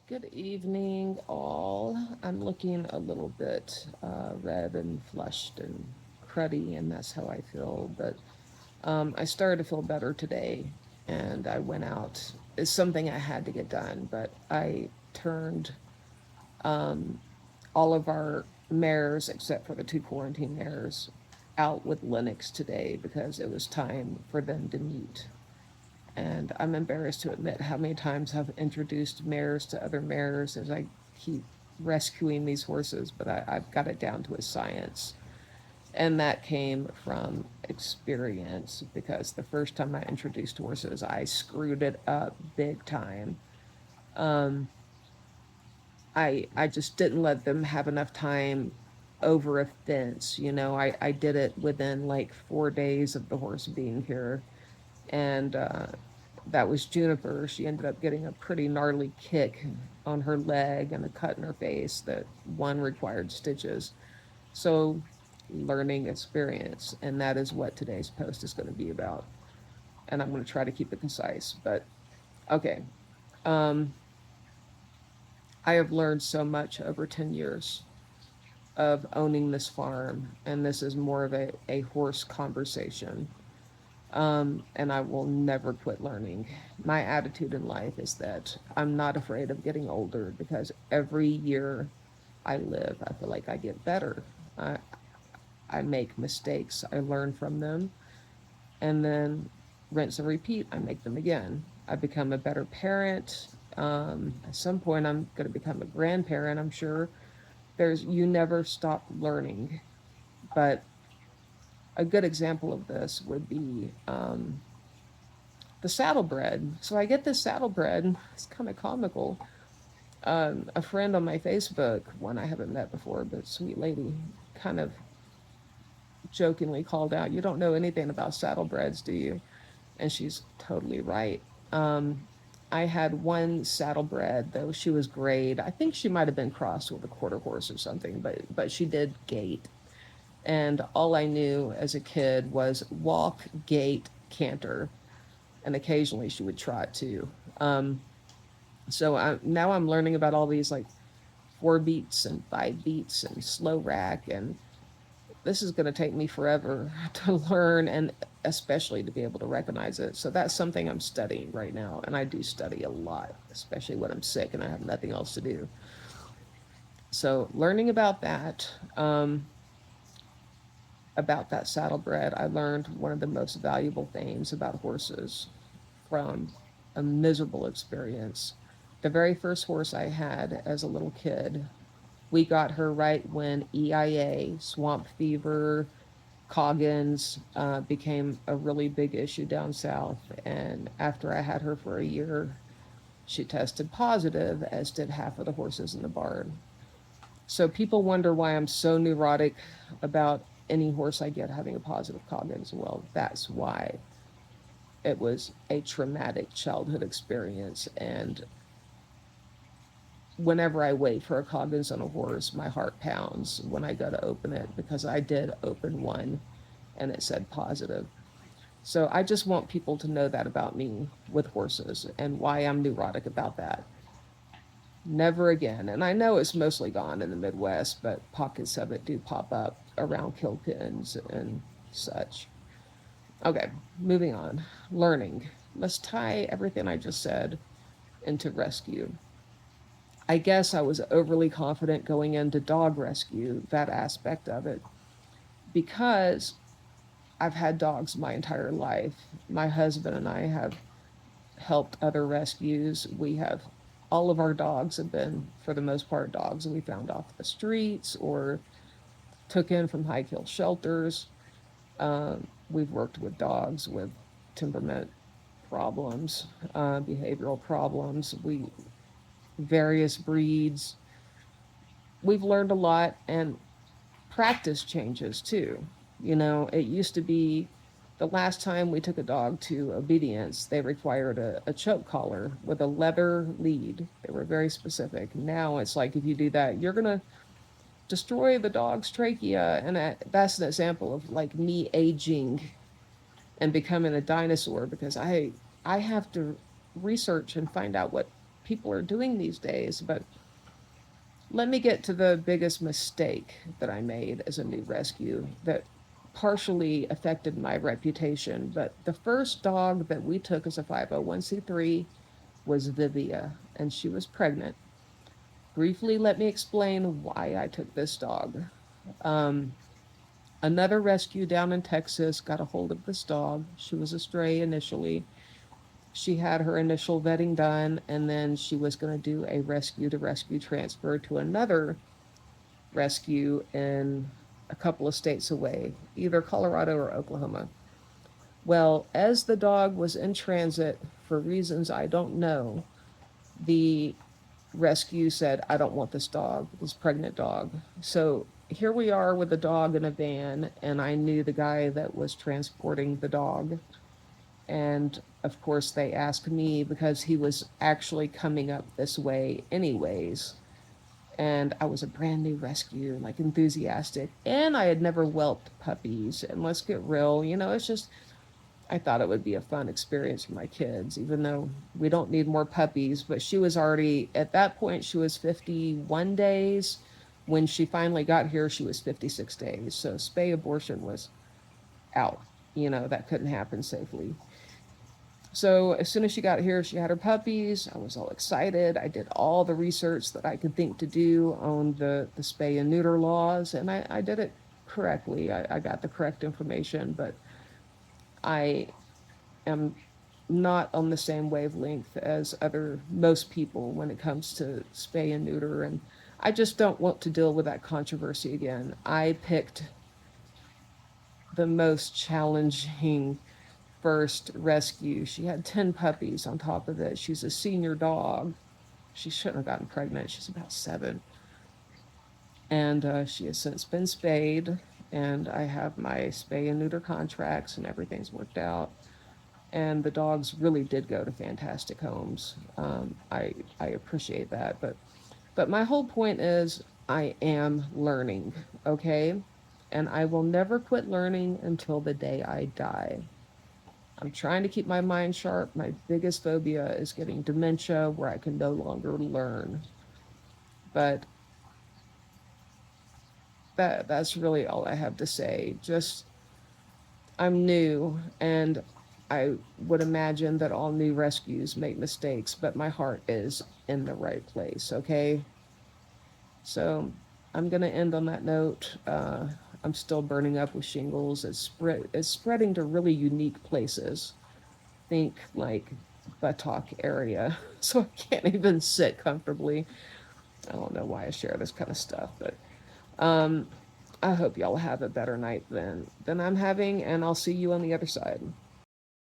Good evening, all. I'm looking a little bit red and flushed and cruddy, and that's how I feel. But I started to feel better today, and I went out. It's something I had to get done, but I turned um, all of our mares, except for the two quarantine mares, out with Linux today because it was time for them to meet. And I'm embarrassed to admit how many times I've introduced mares to other mares as I keep rescuing these horses, but I've got it down to a science. And that came from experience because the first time I introduced horses, I screwed it up big time. Um, I just didn't let them have enough time over a fence. I did it within like 4 days of the horse being here. And that was Juniper. She ended up getting a pretty gnarly kick on her leg and a cut in her face that one required stitches. So, learning experience, and that is what today's post is going to be about. And I'm going to try to keep it concise. But okay, um, I have learned so much over 10 years of owning this farm, and this is more of a horse conversation. And I will never quit learning. My attitude in life is that I'm not afraid of getting older because every year I live, I feel like I get better. I, I make mistakes, I learn from them, and then rinse and repeat, I make them again. I become a better parent. At some point, I'm going to become a grandparent, I'm sure. You never stop learning. But a good example of this would be the saddlebred. So I get this saddlebred. It's kind of comical. A friend on my Facebook, one I haven't met before, but sweet lady, kind of jokingly called out, "You don't know anything about saddlebreds, do you?" And she's totally right. I had one saddlebred, though she was grayed. I think she might have been crossed with a quarter horse or something, but she did gait. And all I knew as a kid was walk, gait, canter, and occasionally she would trot too. Now I'm learning about all these like 4 beats and 5 beats and slow rack, and this is going to take me forever to learn and especially to be able to recognize it. So that's something I'm studying right now, and I do study a lot, especially when I'm sick and I have nothing else to do. So learning about that saddlebred, I learned one of the most valuable things about horses from a miserable experience. The very first horse I had as a little kid, we got her right when EIA, swamp fever, Coggins became a really big issue down south. And after I had her for a year, she tested positive, as did half of the horses in the barn. So people wonder why I'm so neurotic about any horse I get having a positive Coggins. Well, that's why. It was a traumatic childhood experience. And whenever I wait for a Coggins on a horse, my heart pounds when I go to open it because I did open one and it said positive. So I just want people to know that about me with horses and why I'm neurotic about that. Never again. And I know it's mostly gone in the Midwest, but pockets of it do pop up around kill pens and such. Okay, moving on. Learning. Let's tie everything I just said into rescue. I guess I was overly confident going into dog rescue, that aspect of it, because I've had dogs my entire life. My husband and I have helped other rescues. We have all of our dogs have been, for the most part, dogs we found off the streets or took in from high kill shelters. We've worked with dogs with temperament problems, behavioral problems. We various breeds. We've learned a lot, and practice changes too. It used to be the last time we took a dog to obedience, they required a choke collar with a leather lead. They were very specific. Now it's like if you do that, you're going to destroy the dog's trachea. And that's an example of like me aging and becoming a dinosaur because I have to research and find out what people are doing these days. But let me get to the biggest mistake that I made as a new rescue that partially affected my reputation. But the first dog that we took as a 501c3 was Vivia, and she was pregnant. Briefly, let me explain why I took this dog. Um, Another rescue down in Texas got a hold of this dog. She was a stray initially. She had her initial vetting done, and then she was going to do a rescue to rescue transfer to another rescue in a couple of states away, either Colorado or Oklahoma. Well, as the dog was in transit for reasons I don't know, the rescue said, I don't want this dog, this pregnant dog. So here we are with the dog in a van, and I knew the guy that was transporting the dog. And of course, they asked me because he was actually coming up this way, anyways. And I was a brand new rescue, like enthusiastic, and I had never whelped puppies. And let's get real, it's just, I thought it would be a fun experience for my kids, even though we don't need more puppies. But she was already, at that point, she was 51 days. When she finally got here, she was 56 days. So spay abortion was out. That couldn't happen safely. So as soon as she got here, she had her puppies. I was all excited. I did all the research that I could think to do on the spay and neuter laws, and I did it correctly. I got the correct information, but I am not on the same wavelength as most people when it comes to spay and neuter, and I just don't want to deal with that controversy again. I picked the most challenging first rescue. She had 10 puppies on top of it. She's a senior dog. She shouldn't have gotten pregnant. She's about 7. And she has since been spayed. And I have my spay and neuter contracts, and everything's worked out. And the dogs really did go to fantastic homes. I appreciate that. But my whole point is I am learning, okay? And I will never quit learning until the day I die. I'm trying to keep my mind sharp. My biggest phobia is getting dementia where I can no longer learn. But that's really all I have to say. Just I'm new, and I would imagine that all new rescues make mistakes, but my heart is in the right place, okay? So I'm going to end on that note. I'm still burning up with shingles. It's spreading to really unique places. Think like buttock area. So I can't even sit comfortably. I don't know why I share this kind of stuff, but I hope y'all have a better night than I'm having, and I'll see you on the other side.